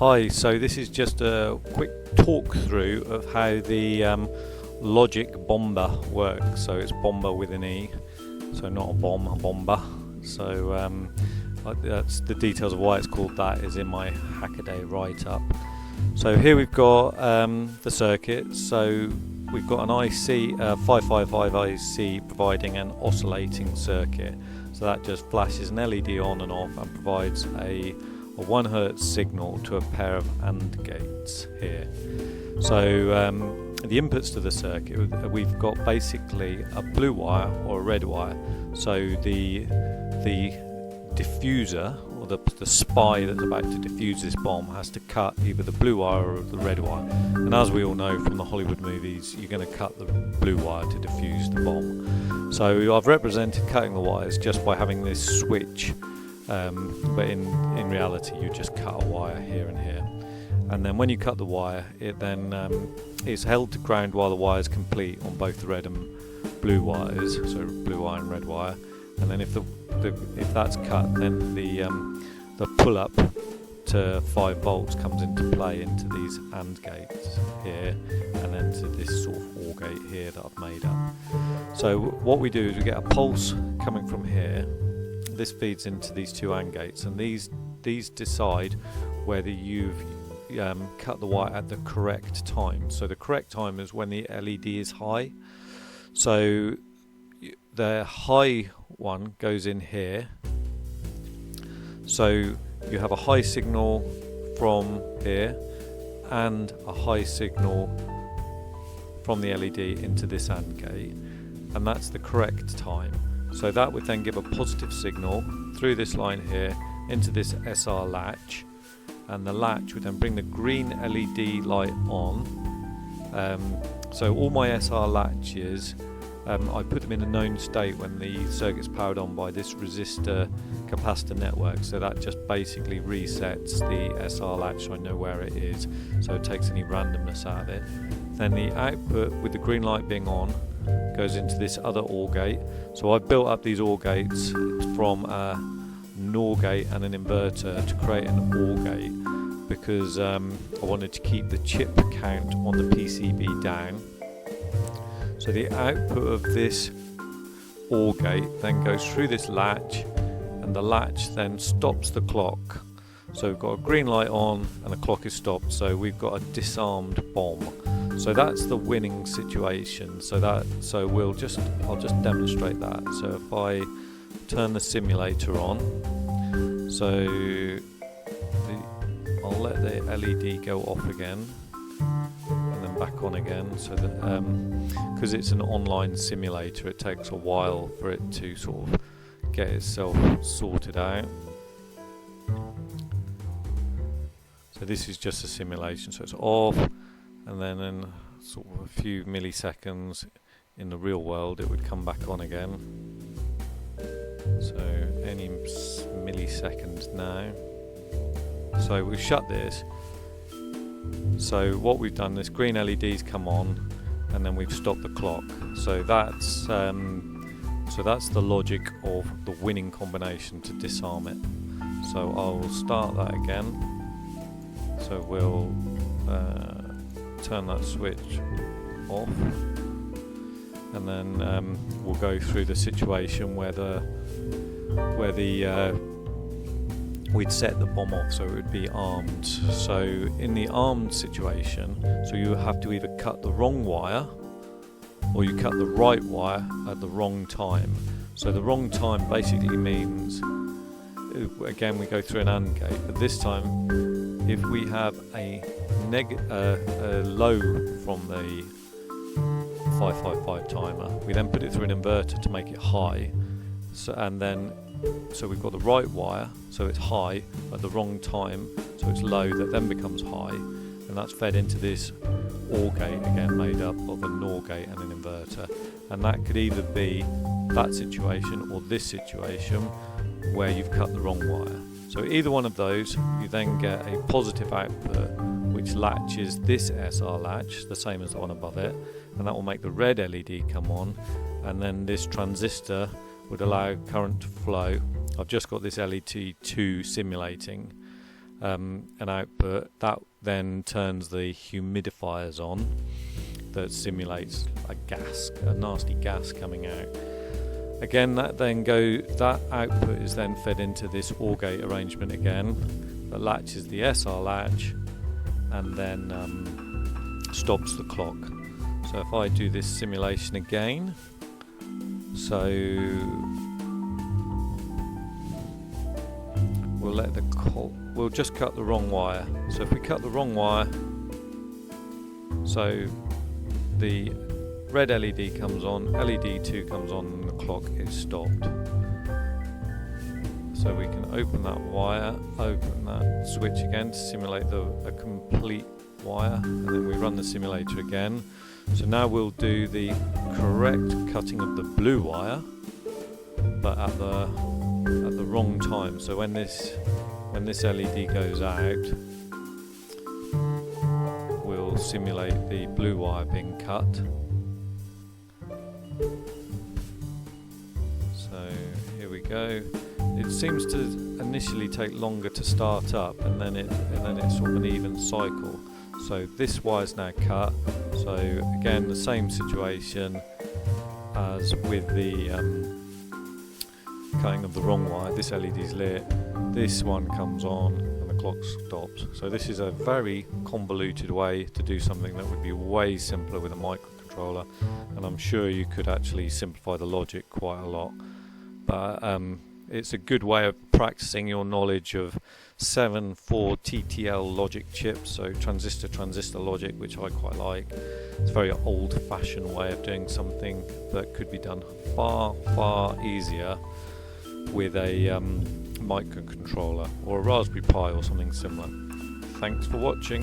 Hi, so this is just a quick talk through of how the Logic Bombe works. So it's Bombe with an E, so not a bomb, a Bombe. So that's the details of why it's called that is in my Hackaday write-up. So here we've got the circuit. So we've got an IC, 555 IC providing an oscillating circuit. So that just flashes an LED on and off and provides a 1 Hz signal to a pair of AND gates here. So the inputs to the circuit, we've got basically a blue wire or a red wire. So the diffuser or the spy that's about to diffuse this bomb has to cut either the blue wire or the red wire. And as we all know from the Hollywood movies, you're going to cut the blue wire to diffuse the bomb. So I've represented cutting the wires just by having this switch. But in reality you just cut a wire here and here, and then when you cut the wire it then is held to ground while the wire is complete on both the red and blue wires, so blue wire and red wire, and then if that's cut, then the pull up to 5 volts comes into play into these AND gates here, and then to this sort of OR gate here that I've made up. So what we do is we get a pulse coming from here. This feeds into these two AND gates, and these decide whether you've cut the wire at the correct time. So the correct time is when the LED is high. So the high one goes in here. So you have a high signal from here and a high signal from the LED into this AND gate, and that's the correct time. So that would then give a positive signal through this line here into this SR latch, and the latch would then bring the green LED light on. So all my SR latches, I put them in a known state when the circuit's powered on by this resistor capacitor network, so that just basically resets the SR latch so I know where it is, so it takes any randomness out of it. Then the output with the green light being on goes into this other OR gate. So I've built up these OR gates from a NOR gate and an inverter to create an OR gate because I wanted to keep the chip count on the PCB down. So the output of this OR gate then goes through this latch, and the latch then stops the clock. So we've got a green light on and the clock is stopped, so we've got a disarmed bomb. So that's the winning situation. So I'll just demonstrate that. So if I turn the simulator on, so I'll let the LED go off again and then back on again. So that because it's an online simulator, it takes a while for it to sort of get itself sorted out. So this is just a simulation. So it's off. And then in sort of a few milliseconds in the real world it would come back on again. So any millisecond now. So we've shut this. So what we've done, this green LED's come on and then we've stopped the clock. So that's the logic of the winning combination to disarm it. So I'll start that again. So we'll turn that switch off, and then we'll go through the situation where we'd set the bomb off, so it would be armed. So in the armed situation, so you have to either cut the wrong wire or you cut the right wire at the wrong time. So the wrong time basically means, again we go through an AND gate, but this time if we have a low from the 555 timer, we then put it through an inverter to make it high. So we've got the right wire, so it's high at the wrong time, so it's low, that then becomes high, and that's fed into this OR gate, again made up of a NOR gate and an inverter. And that could either be that situation or this situation where you've cut the wrong wire. So either one of those, you then get a positive output which latches this SR latch, the same as the one above it, and that will make the red LED come on, and then this transistor would allow current to flow. I've just got this LED2 simulating, an output. That then turns the humidifiers on that simulates a nasty gas coming out. Again, that output is then fed into this OR gate arrangement again that latches the SR latch and then stops the clock. So if I do this simulation again, so we'll just cut the wrong wire. So if we cut the wrong wire, so the red LED comes on, LED 2 comes on, and the clock is stopped. So we can open that wire, open that switch again to simulate a complete wire, and then we run the simulator again. So now we'll do the correct cutting of the blue wire, but at the wrong time. So when this LED goes out, we'll simulate the blue wire being cut. So here we go. It seems to initially take longer to start up, and then it's sort of an even cycle. So this wire's now cut. So again, the same situation as with the cutting of the wrong wire. This LED's lit, this one comes on, and the clock stops. So this is a very convoluted way to do something that would be way simpler with a microcontroller, and I'm sure you could actually simplify the logic quite a lot. But it's a good way of practicing your knowledge of 7/4 TTL logic chips, so transistor logic, which I quite like. It's a very old-fashioned way of doing something that could be done far easier with a microcontroller or a Raspberry Pi or something similar. Thanks for watching.